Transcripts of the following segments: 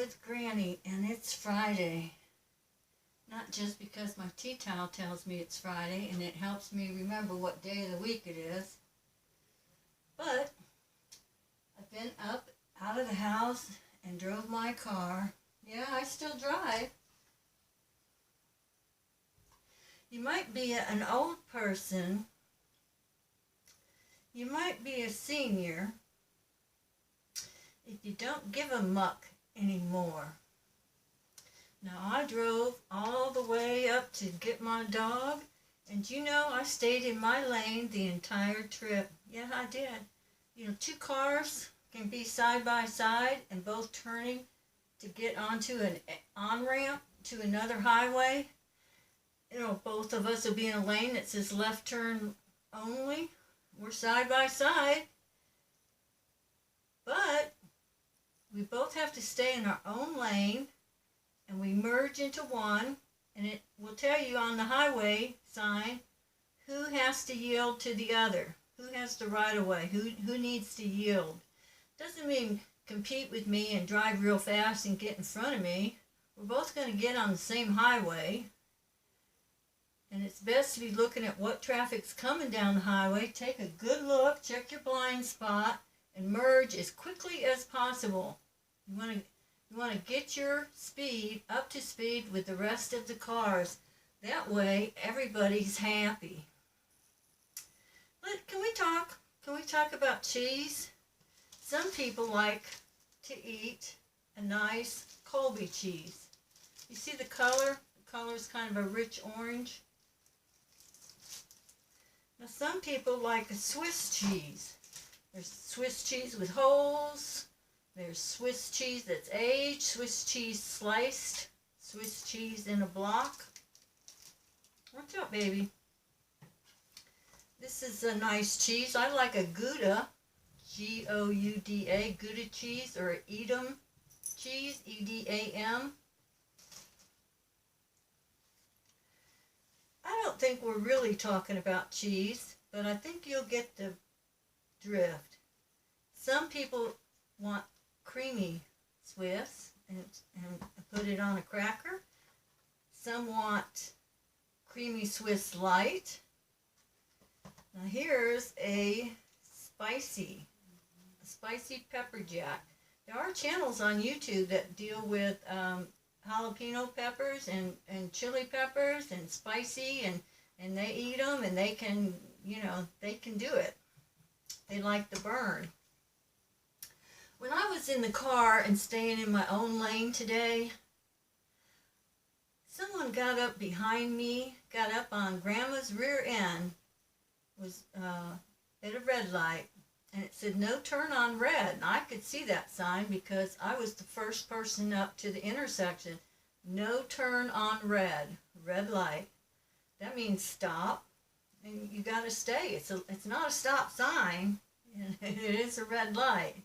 with Granny, and it's Friday. Not just because my tea towel tells me it's Friday and it helps me remember what day of the week it is, but I've been up out of the house and drove my car. Yeah, I still drive. You might be an old person. You might be a senior if you don't give a muck anymore. Now, I drove all the way up to get my dog, and you know, I stayed in my lane the entire trip. Yeah, I did. You know, two cars can be side by side and both turning to get onto an on-ramp to another highway. You know, both of us will be in a lane that says left turn only. We're side by side. But we both have to stay in our own lane, and we merge into one, and it will tell you on the highway sign who has to yield to the other, who has the right of way, who needs to yield. Doesn't mean compete with me and drive real fast and get in front of me. We're both going to get on the same highway, and it's best to be looking at what traffic's coming down the highway. Take a good look, check your blind spot, and merge as quickly as possible. You want to get your speed up to speed with the rest of the cars. That way, everybody's happy. But can we talk? Can we talk about cheese? Some people like to eat a nice Colby cheese. You see the color? The color is kind of a rich orange. Now, some people like a Swiss cheese. There's Swiss cheese with holes. There's Swiss cheese that's aged, Swiss cheese sliced, Swiss cheese in a block. Watch out, baby. This is a nice cheese. I like a Gouda, G-O-U-D-A, Gouda cheese, or Edam cheese, E-D-A-M. I don't think we're really talking about cheese, but I think you'll get the drift. Some people want creamy Swiss and put it on a cracker. Some want creamy Swiss light. Now here's a spicy pepper jack. There are channels on YouTube that deal with jalapeno peppers and chili peppers and spicy, and they eat them, and they can, you know, they can do it. They like the burn. When I was in the car and staying in my own lane today, someone got up behind me, got up on Grandma's rear end, was at a red light, and it said no turn on red. And I could see that sign because I was the first person up to the intersection. No turn on red, red light. That means stop, and you got to stay. It's not a stop sign, it is a red light.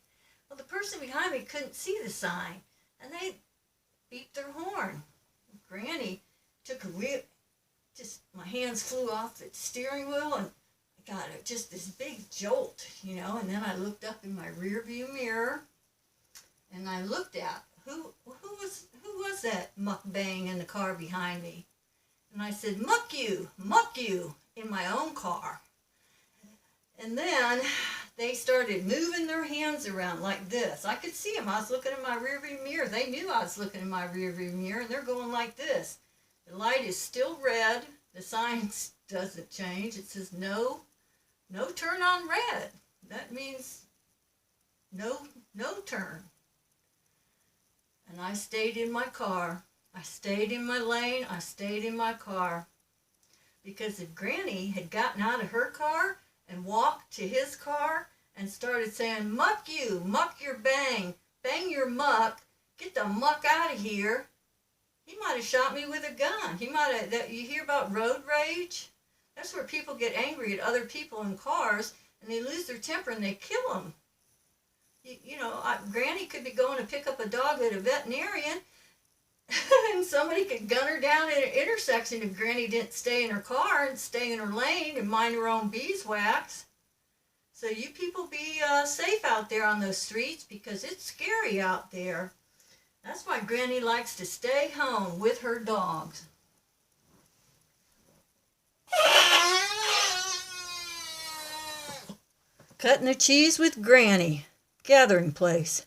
Well, the person behind me couldn't see the sign, and they beeped their horn. Granny took a real, just my hands flew off the steering wheel, and I got just this big jolt, you know. And then I looked up in my rear view mirror, and I looked at who was that mukbang in the car behind me, and I said, muck you, in my own car. And then they started moving their hands around like this. I could see them. I was looking in my rearview mirror. They knew I was looking in my rearview mirror, and they're going like this. The light is still red. The sign doesn't change. It says no turn on red. That means no turn. And I stayed in my car. I stayed in my lane. I stayed in my car. Because if Granny had gotten out of her car and walked to his car and started saying, muck you, muck your bang your muck, get the muck out of here, he might have shot me with a gun. He might have, you hear about road rage? That's where people get angry at other people in cars, and they lose their temper and they kill them. You know, Granny could be going to pick up a dog at a veterinarian, and somebody could gun her down at an intersection if Granny didn't stay in her car and stay in her lane and mind her own beeswax. So you people be safe out there on those streets, because it's scary out there. That's why Granny likes to stay home with her dogs. Cutting the cheese with Granny. Gathering place.